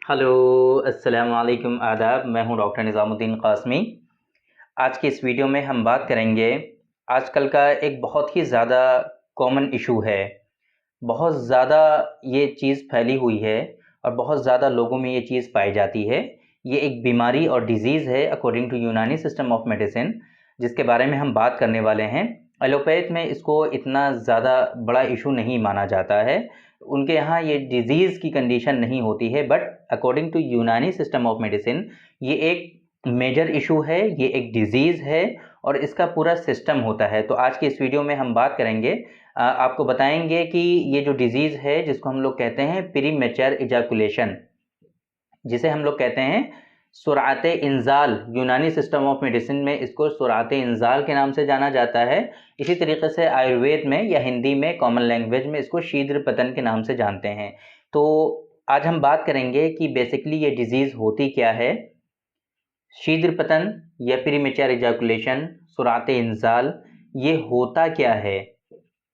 Hello, अस्सलाम वालेकुम, आदाब। मैं हूं डॉक्टर निज़ामुद्दीन क़ासमी। आज की इस वीडियो में हम बात करेंगे आजकल का एक बहुत ही ज़्यादा कॉमन इशू है। बहुत ज़्यादा ये चीज़ फैली हुई है और बहुत ज़्यादा लोगों में ये चीज़ पाई जाती है। ये एक बीमारी और डिज़ीज़ है अकॉर्डिंग टू यूनानी सिस्टम ऑफ मेडिसिन, जिसके बारे में हम बात करने वाले हैं। एलोपैथ में इसको इतना ज़्यादा बड़ा इशू नहीं माना जाता है। उनके यहाँ ये डिज़ीज़ की कंडीशन नहीं होती है, बट अकॉर्डिंग टू यूनानी सिस्टम ऑफ मेडिसिन ये एक मेजर इशू है, ये एक डिज़ीज़ है और इसका पूरा सिस्टम होता है। तो आज की इस वीडियो में हम बात करेंगे, आपको बताएंगे कि ये जो डिज़ीज़ है जिसको हम लोग कहते हैं प्रीमैच्योर इजैकुलेशन, जिसे हम लोग कहते हैं सुराते इंजाल। यूनानी सिस्टम ऑफ मेडिसिन में इसको सुराते इंजाल के नाम से जाना जाता है। इसी तरीके से आयुर्वेद में या हिंदी में कॉमन लैंग्वेज में इसको शीघ्र पतन के नाम से जानते हैं। तो आज हम बात करेंगे कि बेसिकली ये डिज़ीज़ होती क्या है, शीघ्र पतन या प्रीमैच्योर इजैकुलेशन, सुराते इंजाल, ये होता क्या है,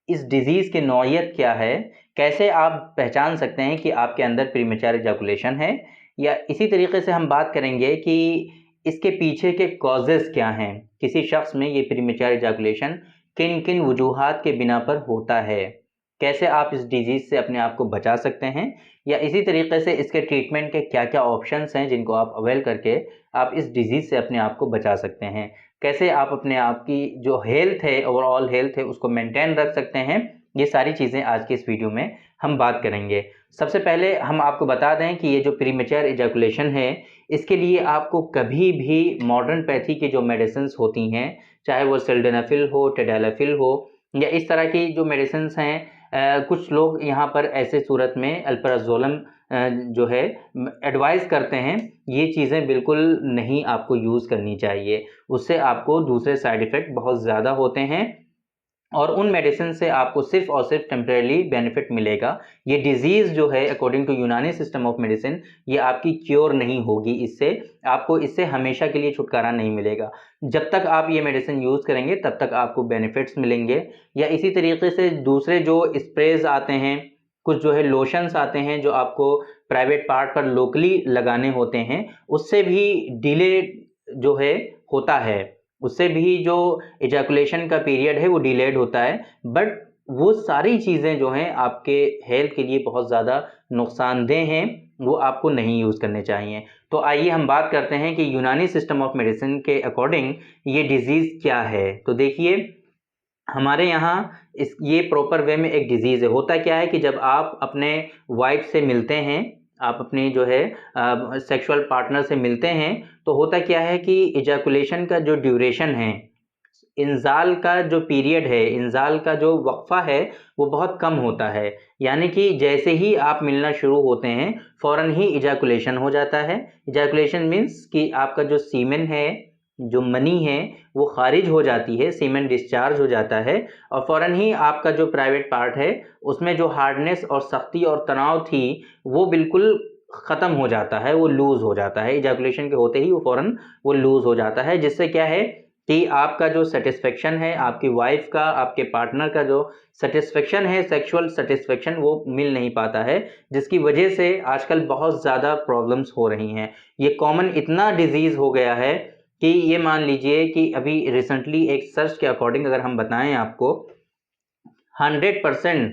इस डिज़ीज़ की नौइयत क्या है, कैसे आप पहचान सकते हैं कि आपके अंदर प्रीमैच्योर इजैकुलेशन है, या इसी तरीके से हम बात करेंगे कि इसके पीछे के कॉजेज़ क्या हैं, किसी शख्स में ये प्रीमैच्योर इजैकुलेशन किन-किन वजूहात के बिना पर होता है, कैसे आप इस डिज़ीज़ से अपने आप को बचा सकते हैं, या इसी तरीके से इसके ट्रीटमेंट के क्या-क्या ऑप्शंस हैं जिनको आप अवेल करके आप इस डिज़ीज़ से अपने आप को बचा सकते हैं। कैसे आप अपने आप की जो हेल्थ है, ओवरऑल हेल्थ है, उसको मेंटेन रख सकते हैं। ये सारी चीज़ें आज की इस वीडियो में हम बात करेंगे। सबसे पहले हम आपको बता दें कि ये जो प्रीमैच्योर इजैकुलेशन है, इसके लिए आपको कभी भी मॉडर्न पैथी की जो मेडिसिन्स होती हैं, चाहे वो सिल्डेनाफिल हो, टैडलाफिल हो या इस तरह की जो मेडिसिन्स हैं, कुछ लोग यहाँ पर ऐसे सूरत में अल्प्राज़ोलम जो है एडवाइस करते हैं, ये चीज़ें बिल्कुल नहीं आपको यूज़ करनी चाहिए। उससे आपको दूसरे साइड इफ़ेक्ट बहुत ज़्यादा होते हैं और उन मेडिसिन से आपको सिर्फ़ और सिर्फ़ टेम्परेरी बेनिफिट मिलेगा। ये डिज़ीज़ जो है अकॉर्डिंग टू यूनानी सिस्टम ऑफ मेडिसिन, ये आपकी क्योर नहीं होगी इससे, आपको इससे हमेशा के लिए छुटकारा नहीं मिलेगा। जब तक आप ये मेडिसिन यूज़ करेंगे तब तक आपको बेनिफिट्स मिलेंगे। या इसी तरीके से दूसरे जो स्प्रेज़ आते हैं, कुछ जो है लोशंस आते हैं जो आपको प्राइवेट पार्ट पर लोकली लगाने होते हैं, उससे भी डिले जो है होता है। उससे भी जो इजैकुलेशन का पीरियड है वो डिलेड होता है, बट वो सारी चीज़ें जो हैं आपके हेल्थ के लिए बहुत ज़्यादा नुकसानदेह हैं, वो आपको नहीं यूज़ करने चाहिए। तो आइए हम बात करते हैं कि यूनानी सिस्टम ऑफ मेडिसिन के अकॉर्डिंग ये डिज़ीज़ क्या है। तो देखिए, हमारे यहाँ ये प्रॉपर वे में एक डिज़ीज़ है। होता क्या है कि जब आप अपने वाइफ़ से मिलते हैं, आप अपनी जो है सेक्सुअल पार्टनर से मिलते हैं, तो होता क्या है कि इजैकुलेशन का जो ड्यूरेशन है, इंज़ाल का जो पीरियड है, इंज़ाल का जो वक़्फ़ा है, वो बहुत कम होता है। यानी कि जैसे ही आप मिलना शुरू होते हैं, फ़ौरन ही इजैकुलेशन हो जाता है। इजैकुलेशन मीन्स कि आपका जो सीमेन है, जो मनी है, वो ख़ारिज हो जाती है, सीमेन डिस्चार्ज हो जाता है और फ़ौरन ही आपका जो प्राइवेट पार्ट है, उसमें जो हार्डनेस और सख्ती और तनाव थी, वो बिल्कुल ख़त्म हो जाता है, वो लूज़ हो जाता है। इजैकुलेशन के होते ही वो फ़ौरन वो लूज़ हो जाता है, जिससे क्या है कि आपका जो सैटिस्फैक्शन है, आपकी वाइफ़ का, आपके पार्टनर का जो सैटिस्फैक्शन है, सेक्सुअल सैटिस्फैक्शन, वो मिल नहीं पाता है, जिसकी वजह से आजकल बहुत ज़्यादा प्रॉब्लम्स हो रही हैं। ये कॉमन इतना डिज़ीज़ हो गया है कि ये मान लीजिए कि अभी रिसेंटली एक सर्च के अकॉर्डिंग अगर हम बताएँ आपको, 100%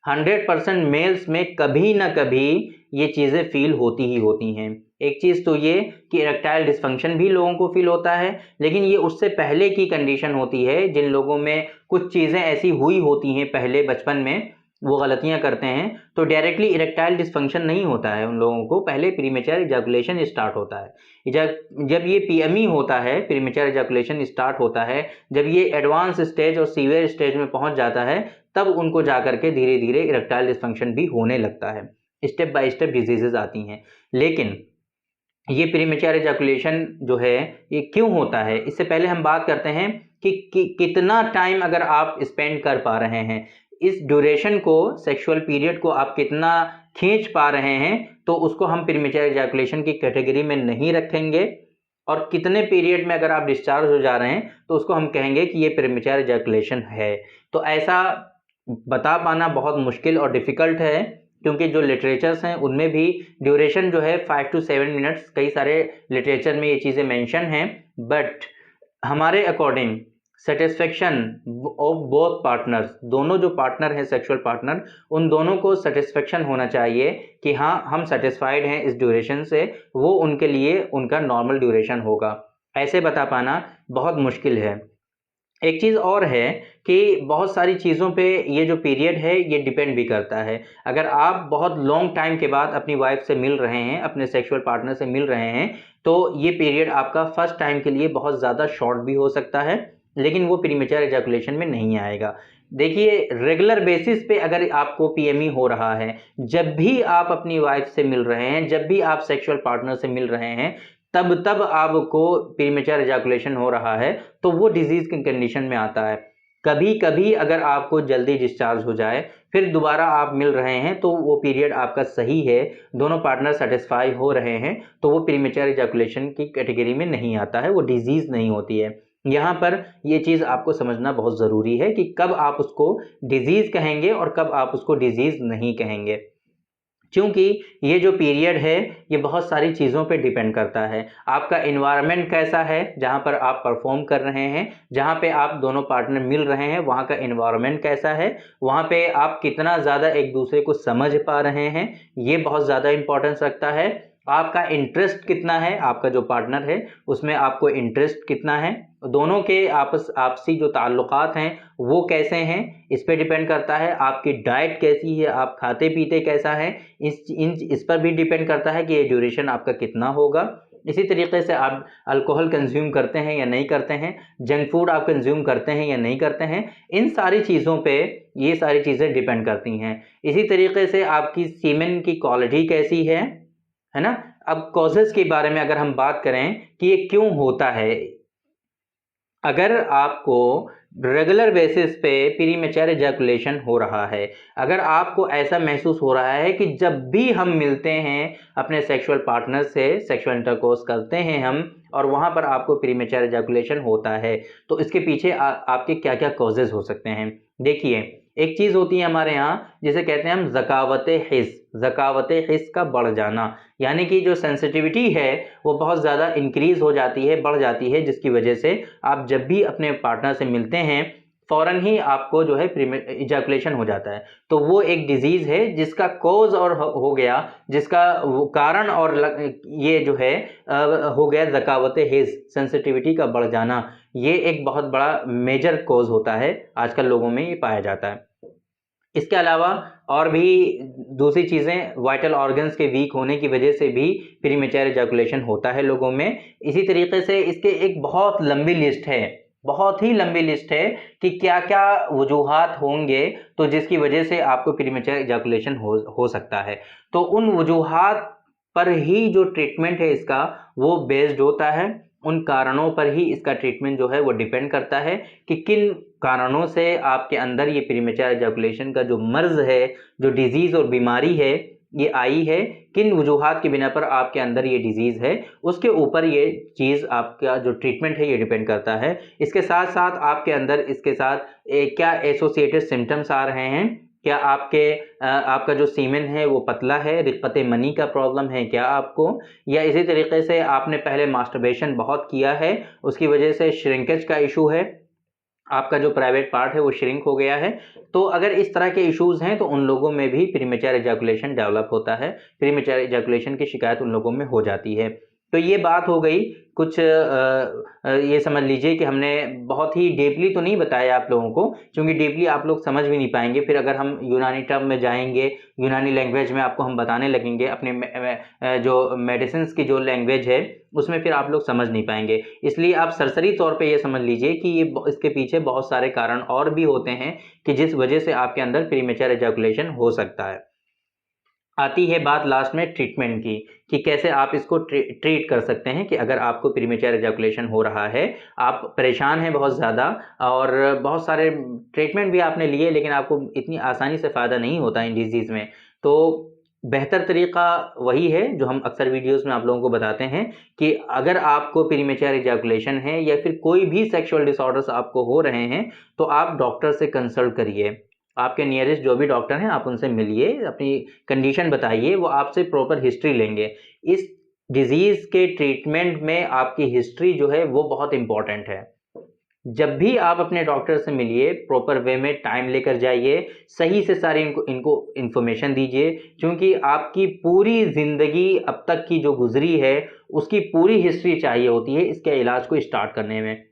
100% मेल्स में कभी न कभी ये चीज़ें फ़ील होती ही होती हैं। एक चीज़ तो ये कि इरेक्टाइल डिस्फंक्शन भी लोगों को फ़ील होता है, लेकिन ये उससे पहले की कंडीशन होती है, जिन लोगों में कुछ चीज़ें ऐसी हुई होती हैं पहले बचपन में, वो गलतियाँ करते हैं, तो डायरेक्टली इरेक्टाइल डिस्फंक्शन नहीं होता है उन लोगों को, पहले प्रीमैच्योर इजैकुलेशन स्टार्ट होता है। इजा जब ये पीएमई होता है, प्रीमैच्योर इजैकुलेशन स्टार्ट होता है, जब ये एडवांस स्टेज और सीवियर स्टेज में पहुँच जाता है, तब उनको जाकर के धीरे-धीरे इरेक्टाइल डिस्फंक्शन भी होने लगता है। स्टेप बाय स्टेप डिज़ीज़ेज़ आती हैं। लेकिन ये प्रीमैच्योर इजैकुलेशन जो है, ये क्यों होता है? इससे पहले हम बात करते हैं कि कितना टाइम अगर आप स्पेंड कर पा रहे हैं, इस ड्यूरेशन को, सेक्सुअल पीरियड को आप कितना खींच पा रहे हैं, तो उसको हम प्रीमैच्योर इजैकुलेशन की कैटेगरी में नहीं रखेंगे। और कितने पीरियड में अगर आप डिस्चार्ज हो जा रहे हैं, तो उसको हम कहेंगे कि ये प्रीमैच्योर इजैकुलेशन है। तो ऐसा बता पाना बहुत मुश्किल और डिफ़िकल्ट है, क्योंकि जो लिटरेचर्स हैं उनमें भी ड्यूरेशन जो है 5 to 7 मिनट्स, कई सारे लिटरेचर में ये चीज़ें मेंशन हैं, बट हमारे according satisfaction of both partners, दोनों जो पार्टनर हैं सेक्सुअल पार्टनर, उन दोनों को सेटिस्फेक्शन होना चाहिए कि हाँ हम सेटिस्फाइड हैं इस ड्यूरेशन से, वो उनके लिए उनका नॉर्मल ड्यूरेशन होगा। ऐसे बता पाना बहुत मुश्किल है। एक चीज़ और है कि बहुत सारी चीज़ों पे ये जो पीरियड है ये डिपेंड भी करता है। अगर आप बहुत लॉन्ग टाइम के बाद अपनी वाइफ से मिल रहे हैं, अपने सेक्सुअल पार्टनर से मिल रहे हैं, तो ये पीरियड आपका फर्स्ट टाइम के लिए बहुत ज़्यादा शॉर्ट भी हो सकता है, लेकिन वो प्रीमेच्योर एजैकुलेशन में नहीं आएगा। देखिए, रेगुलर बेसिस पे अगर आपको पीएमई हो रहा है, जब भी आप अपनी वाइफ से मिल रहे हैं, जब भी आप सेक्सुअल पार्टनर से मिल रहे हैं, तब आपको प्रीमेच्योर एजैकुलेशन हो रहा है, तो वो डिजीज़ की कंडीशन में आता है। कभी-कभी अगर आपको जल्दी डिस्चार्ज हो जाए, फिर दोबारा आप मिल रहे हैं, तो वो पीरियड आपका सही है, दोनों पार्टनर सैटिस्फाई हो रहे हैं, तो वो प्रीमेच्योर एजैकुलेशन की कैटेगरी में नहीं आता है, वो डिजीज़ नहीं होती है। यहाँ पर ये चीज़ आपको समझना बहुत ज़रूरी है कि कब आप उसको डिजीज़ कहेंगे और कब आप उसको डिजीज़ नहीं कहेंगे। क्योंकि ये जो पीरियड है ये बहुत सारी चीज़ों पे डिपेंड करता है। आपका एनवायरनमेंट कैसा है जहाँ पर आप परफॉर्म कर रहे हैं, जहाँ पे आप दोनों पार्टनर मिल रहे हैं वहाँ का एनवायरनमेंट कैसा है, वहाँ पे आप कितना ज़्यादा एक दूसरे को समझ पा रहे हैं, ये बहुत ज़्यादा इम्पोर्टेंस रखता है। आपका इंटरेस्ट कितना है, आपका जो पार्टनर है उसमें आपको इंटरेस्ट कितना है, दोनों के आपसी जो ताल्लुकात हैं वो कैसे हैं, इस पे डिपेंड करता है। आपकी डाइट कैसी है, आप खाते-पीते कैसा है, इस पर भी डिपेंड करता है कि ये ड्यूरेशन आपका कितना होगा। इसी तरीके से आप अल्कोहल कंज्यूम करते हैं या नहीं करते हैं, जंक फूड आप कंज्यूम करते हैं या नहीं करते हैं, इन सारी चीज़ों पे ये सारी चीज़ें डिपेंड करती हैं। इसी तरीके से आपकी सीमेन की क्वालिटी कैसी है ना? अब कॉजेज़ के बारे में अगर हम बात करें कि ये क्यों होता है, अगर आपको रेगुलर बेसिस पे प्रीमेच्योर एजैकुलेशन हो रहा है, अगर आपको ऐसा महसूस हो रहा है कि जब भी हम मिलते हैं अपने सेक्सुअल पार्टनर से, सेक्सुअल इंटरकोर्स करते हैं हम और वहाँ पर आपको प्रीमेच्योर एजैकुलेशन होता है, तो इसके पीछे आपके क्या-क्या कॉजेज़ हो सकते हैं। देखिए, एक चीज़ होती है हमारे यहाँ जिसे कहते हैं हम ज़कावत हिस्स का बढ़ जाना, यानी कि जो सेंसिटिविटी है वो बहुत ज़्यादा इंक्रीज़ हो जाती है, बढ़ जाती है, जिसकी वजह से आप जब भी अपने पार्टनर से मिलते हैं फ़ौरन ही आपको जो है इजैकुलेशन हो जाता है। तो वो एक डिज़ीज़ है जिसका कॉज़ और हो गया, जिसका वो कारण और ये जो है हो गया ज़कावत हिस्स, सेंसिटिविटी का बढ़ जाना। ये एक बहुत बड़ा मेजर कॉज़ होता है, आजकल लोगों में ये पाया जाता है। इसके अलावा और भी दूसरी चीज़ें, वाइटल ऑर्गन्स के वीक होने की वजह से भी प्रीमेच्योर एजैकुलेशन होता है लोगों में। इसी तरीके से इसके एक बहुत लंबी लिस्ट है, बहुत ही लंबी लिस्ट है कि क्या-क्या वजूहात होंगे तो जिसकी वजह से आपको प्रीमेच्योर एजैकुलेशन हो सकता है। तो उन वजूहात पर ही जो ट्रीटमेंट है इसका वो बेस्ड होता है, उन कारणों पर ही इसका ट्रीटमेंट जो है वो डिपेंड करता है कि किन कारणों से आपके अंदर ये प्रीमेच्योर एजैकुलेशन का जो मर्ज़ है, जो डिज़ीज़ और बीमारी है, ये आई है, किन वजूहात की बिना पर आपके अंदर ये डिज़ीज़ है, उसके ऊपर ये चीज़ आपका जो ट्रीटमेंट है ये डिपेंड करता है। इसके साथ-साथ आपके अंदर इसके साथ क्या एसोसिएटेड सिम्पटम्स आ रहे हैं, क्या आपका जो सीमेन है वो पतला है, रिक़्क़त मनी का प्रॉब्लम है क्या आपको? या इसी तरीके से आपने पहले मास्टरबेशन बहुत किया है, उसकी वजह से श्रिंकेज का इश्यू है, आपका जो प्राइवेट पार्ट है वो श्रिंक हो गया है। तो अगर इस तरह के इश्यूज़ हैं तो उन लोगों में भी प्रीमेच्योर एजैकुलेशन डेवलप होता है, प्रीमेच्योर एजैकुलेशन की शिकायत उन लोगों में हो जाती है। तो ये बात हो गई कुछ ये समझ लीजिए कि हमने बहुत ही डीपली तो नहीं बताया आप लोगों को, क्योंकि डीपली आप लोग समझ भी नहीं पाएँगे। फिर अगर हम यूनानी टर्म में जाएँगे, यूनानी लैंग्वेज में आपको हम बताने लगेंगे, अपने जो मेडिसिन्स की जो लैंग्वेज है, उसमें फिर आप लोग समझ नहीं पाएँगे। इसलिए आप सरसरी तौर पे ये समझ लीजिए कि ये इसके पीछे बहुत सारे कारण और भी होते हैं कि जिस वजह से आपके अंदर प्रीमेच्योर एजैकुलेशन हो सकता है। आती है बात लास्ट में ट्रीटमेंट की कि कैसे आप इसको ट्रीट कर सकते हैं कि अगर आपको प्रीमेच्योर एजैकुलेशन हो रहा है, आप परेशान हैं बहुत ज़्यादा और बहुत सारे ट्रीटमेंट भी आपने लिए लेकिन आपको इतनी आसानी से फ़ायदा नहीं होता इन डिज़ीज़ में। तो बेहतर तरीका वही है जो हम अक्सर वीडियोज़ में आप लोगों को बताते हैं कि अगर आपको प्रीमेच्योर एजैकुलेशन है या फिर कोई भी सेक्सुअल डिसऑर्डर्स आपको हो रहे हैं, तो आप डॉक्टर से कंसल्ट करिए। आपके नियरेस्ट जो भी डॉक्टर हैं आप उनसे मिलिए, अपनी कंडीशन बताइए, वो आपसे प्रॉपर हिस्ट्री लेंगे। इस डिज़ीज़ के ट्रीटमेंट में आपकी हिस्ट्री जो है वो बहुत इम्पॉर्टेंट है। जब भी आप अपने डॉक्टर से मिलिए, प्रॉपर वे में टाइम लेकर जाइए, सही से सारी इनको इनको इन्फॉर्मेशन दीजिए, क्योंकि आपकी पूरी ज़िंदगी अब तक की जो गुज़री है, उसकी पूरी हिस्ट्री चाहिए होती है इसके इलाज को स्टार्ट करने में।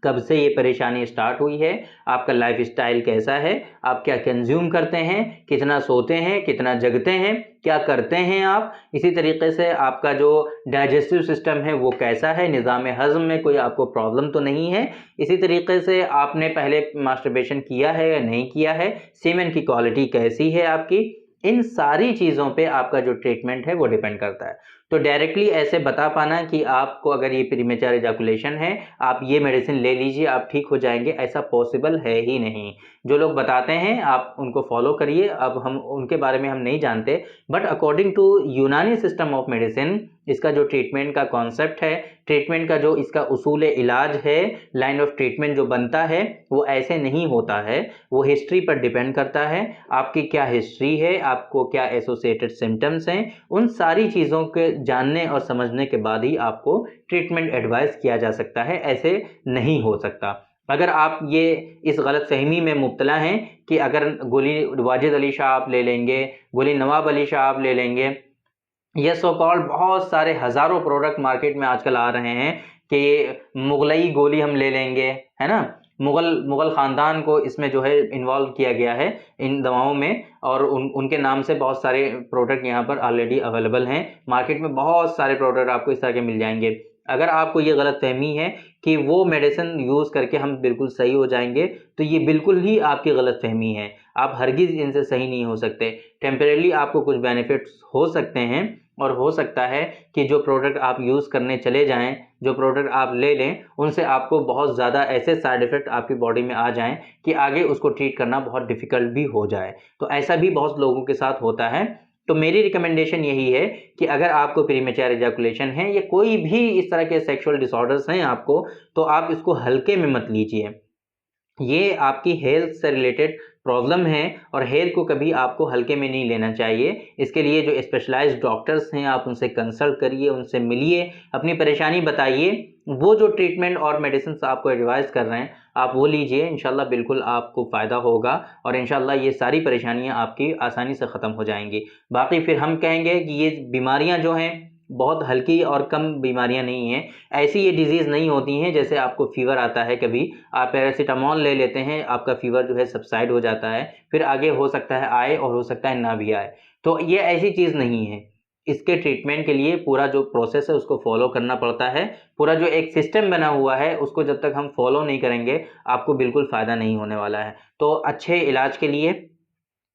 कब से ये परेशानी स्टार्ट हुई है, आपका लाइफ़स्टाइल कैसा है, आप क्या कंज़्यूम करते हैं, कितना सोते हैं, कितना जगते हैं, क्या करते हैं आप, इसी तरीके से आपका जो डाइजेस्टिव सिस्टम है वो कैसा है, निज़ाम हज़्म में कोई आपको प्रॉब्लम तो नहीं है, इसी तरीके से आपने पहले मास्टरबेशन किया है या नहीं किया है, सीमेन की क्वालिटी कैसी है आपकी, इन सारी चीज़ों पे आपका जो ट्रीटमेंट है वो डिपेंड करता है। तो डायरेक्टली ऐसे बता पाना कि आपको अगर ये प्रीमेच्योर इजैकुलेशन है, आप ये मेडिसिन ले लीजिए, आप ठीक हो जाएँगे, ऐसा पॉसिबल है ही नहीं। जो लोग बताते हैं, आप उनको फ़ॉलो करिए, अब हम उनके बारे में हम नहीं जानते, बट अकॉर्डिंग टू यूनानी सिस्टम ऑफ मेडिसिन, इसका जो ट्रीटमेंट का कॉन्सेप्ट है, ट्रीटमेंट का जो इसका उसूल-ए-इलाज है, लाइन ऑफ ट्रीटमेंट जो बनता है, वो ऐसे नहीं होता है। वो हिस्ट्री पर डिपेंड करता है, आपकी क्या हिस्ट्री है, आपको क्या एसोसिएटेड सिम्पटम्स हैं, उन सारी चीज़ों के जानने और समझने के बाद ही आपको ट्रीटमेंट एडवाइस किया जा सकता है, ऐसे नहीं हो सकता। अगर आप ये इस गलतफ़हमी में मुब्तला हैं कि अगर गोली वाजिद अली शाह आप ले लेंगे, गोली नवाब अली शाह आप ले लेंगे, ये सो कॉल्ड बहुत सारे हज़ारों प्रोडक्ट मार्केट में आजकल आ रहे हैं कि मुगलई गोली हम ले लेंगे, है ना? मुग़ल ख़ानदान को इसमें जो है इन्वॉल्व किया गया है इन दवाओं में, और उनके नाम से बहुत सारे प्रोडक्ट यहाँ पर ऑलरेडी अवेलेबल हैं। मार्केट में बहुत सारे प्रोडक्ट आपको इस तरह के मिल जाएँगे। अगर आपको ये गलतफ़हमी है कि वो मेडिसिन यूज़ करके हम बिल्कुल सही हो जाएँगे, तो ये बिल्कुल ही आपकी गलतफ़हमी है। आप हरगिज़ इनसे सही नहीं हो सकते। टेम्परेरी आपको कुछ बेनिफिट्स हो सकते हैं, और हो सकता है कि जो प्रोडक्ट आप यूज़ करने चले जाएँ, जो प्रोडक्ट आप ले लें, उनसे आपको बहुत ज़्यादा ऐसे साइड इफ़ेक्ट आपकी बॉडी में आ जाएँ कि आगे उसको ट्रीट करना बहुत डिफ़िकल्ट भी हो जाए। तो ऐसा भी बहुत लोगों के साथ होता है। तो मेरी रिकमेंडेशन यही है कि अगर आपको प्रीमेच्योर इजैकुलेशन है या कोई भी इस तरह के सेक्सुअल डिसऑर्डर्स हैं आपको, तो आप इसको हल्के में मत लीजिए। ये आपकी हेल्थ से रिलेटेड प्रॉब्लम है, और हेल्थ को कभी आपको हल्के में नहीं लेना चाहिए। इसके लिए जो स्पेशलाइज़्ड डॉक्टर्स हैं, आप उनसे कंसल्ट करिए, उनसे मिलिए, अपनी परेशानी बताइए। वो जो ट्रीटमेंट और मेडिसिन्स आपको एडवाइस कर रहे हैं, आप वो लीजिए। इंशाल्लाह बिल्कुल आपको फ़ायदा होगा, और इंशाल्लाह ये सारी परेशानियाँ आपकी आसानी से ख़त्म हो जाएँगी। बाकी फिर हम कहेंगे कि ये बीमारियाँ जो हैं, बहुत हल्की और कम बीमारियाँ नहीं हैं। ऐसी ये डिज़ीज़ नहीं होती हैं जैसे आपको फ़ीवर आता है कभी, आप पैरासिटामॉल ले लेते हैं, आपका फ़ीवर जो है सबसाइड हो जाता है, फिर आगे हो सकता है आए और हो सकता है ना भी आए। तो ये ऐसी चीज़ नहीं है। इसके ट्रीटमेंट के लिए पूरा जो प्रोसेस है उसको फ़ॉलो करना पड़ता है। पूरा जो एक सिस्टम बना हुआ है उसको जब तक हम फ़ॉलो नहीं करेंगे, आपको बिल्कुल फ़ायदा नहीं होने वाला है। तो अच्छे इलाज के लिए,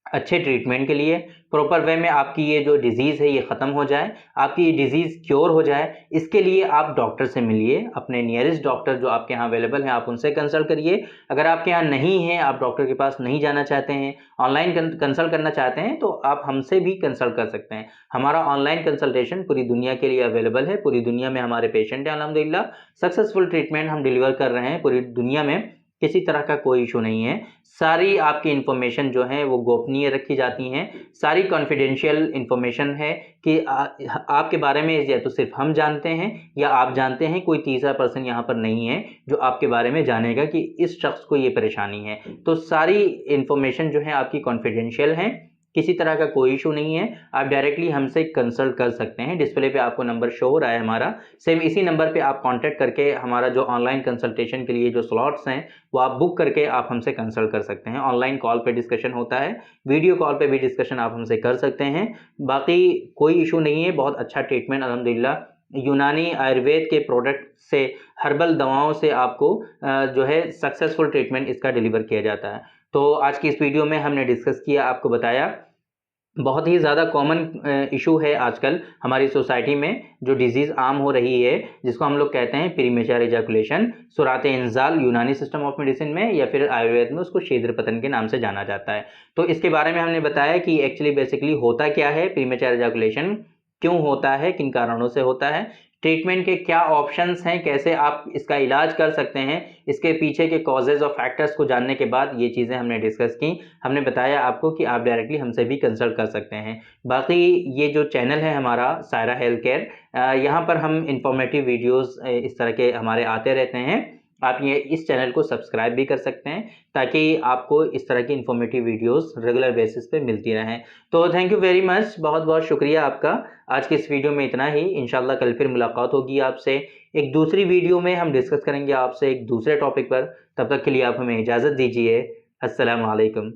अच्छे ट्रीटमेंट के लिए, प्रॉपर वे में आपकी ये जो डिज़ीज़ है ये ख़त्म हो जाए, आपकी ये डिज़ीज़ क्योर हो जाए, इसके लिए आप डॉक्टर से मिलिए। अपने नियरेस्ट डॉक्टर जो आपके यहाँ अवेलेबल हैं, आप उनसे कंसल्ट करिए। अगर आपके यहाँ नहीं है, आप डॉक्टर के पास नहीं जाना चाहते हैं, ऑनलाइन कंसल्ट करना चाहते हैं, तो आप हमसे भी कंसल्ट कर सकते हैं। हमारा ऑनलाइन कंसल्टेशन पूरी दुनिया के लिए अवेलेबल है। पूरी दुनिया में हमारे पेशेंट हैं अल्हम्दुलिल्लाह। सक्सेसफुल ट्रीटमेंट हम डिलीवर कर रहे हैं पूरी दुनिया में, किसी तरह का कोई इशू नहीं है। सारी आपकी इन्फॉर्मेशन जो है वो गोपनीय रखी जाती हैं, सारी कॉन्फिडेंशियल इन्फॉर्मेशन है कि आपके बारे में या तो सिर्फ हम जानते हैं या आप जानते हैं, कोई तीसरा पर्सन यहाँ पर नहीं है जो आपके बारे में जानेगा कि इस शख्स को ये परेशानी है। तो सारी इन्फॉर्मेशन जो है आपकी कॉन्फिडेंशियल है, किसी तरह का कोई इशू नहीं है। आप डायरेक्टली हमसे कंसल्ट कर सकते हैं। डिस्प्ले पे आपको नंबर शो हो रहा है हमारा, सेम इसी नंबर पे आप कॉन्टैक्ट करके हमारा जो ऑनलाइन कंसल्टेशन के लिए जो स्लॉट्स हैं वो आप बुक करके आप हमसे कंसल्ट कर सकते हैं। ऑनलाइन कॉल पे डिस्कशन होता है, वीडियो कॉल पे भी डिस्कशन आप हमसे कर सकते हैं। बाकी कोई इशू नहीं है, बहुत अच्छा ट्रीटमेंट अल्हम्दुलिल्लाह यूनानी आयुर्वेद के प्रोडक्ट से, हर्बल दवाओं से आपको जो है सक्सेसफुल ट्रीटमेंट इसका डिलीवर किया जाता है। तो आज की इस वीडियो में हमने डिस्कस किया, आपको बताया, बहुत ही ज़्यादा कॉमन इशू है आजकल हमारी सोसाइटी में, जो डिज़ीज़ आम हो रही है, जिसको हम लोग कहते हैं प्रीमेच्योर इजैकुलेशन, सुराते इंज़ाल यूनानी सिस्टम ऑफ मेडिसिन में, या फिर आयुर्वेद में उसको शीघ्र पतन के नाम से जाना जाता है। तो इसके बारे में हमने बताया कि एक्चुअली बेसिकली होता क्या है प्रीमेच्योर इजैकुलेशन, क्यों होता है, किन कारणों से होता है, ट्रीटमेंट के क्या ऑप्शंस हैं, कैसे आप इसका इलाज कर सकते हैं, इसके पीछे के कॉजेज़ और फैक्टर्स को जानने के बाद ये चीज़ें हमने डिस्कस की। हमने बताया आपको कि आप डायरेक्टली हमसे भी कंसल्ट कर सकते हैं। बाकी ये जो चैनल है हमारा सायरा हेल्थ केयर, यहाँ पर हम इंफॉर्मेटिव वीडियोज़ इस तरह के हमारे आते रहते हैं। आप ये इस चैनल को सब्सक्राइब भी कर सकते हैं ताकि आपको इस तरह की इंफॉर्मेटिव वीडियोस रेगुलर बेसिस पे मिलती रहें। तो थैंक यू वेरी मच, बहुत बहुत शुक्रिया आपका। आज की इस वीडियो में इतना ही। इंशाल्लाह कल फिर मुलाकात होगी आपसे एक दूसरी वीडियो में। हम डिस्कस करेंगे आपसे एक दूसरे टॉपिक पर। तब तक के लिए आप हमें इजाज़त दीजिए। अस्सलाम वालेकुम।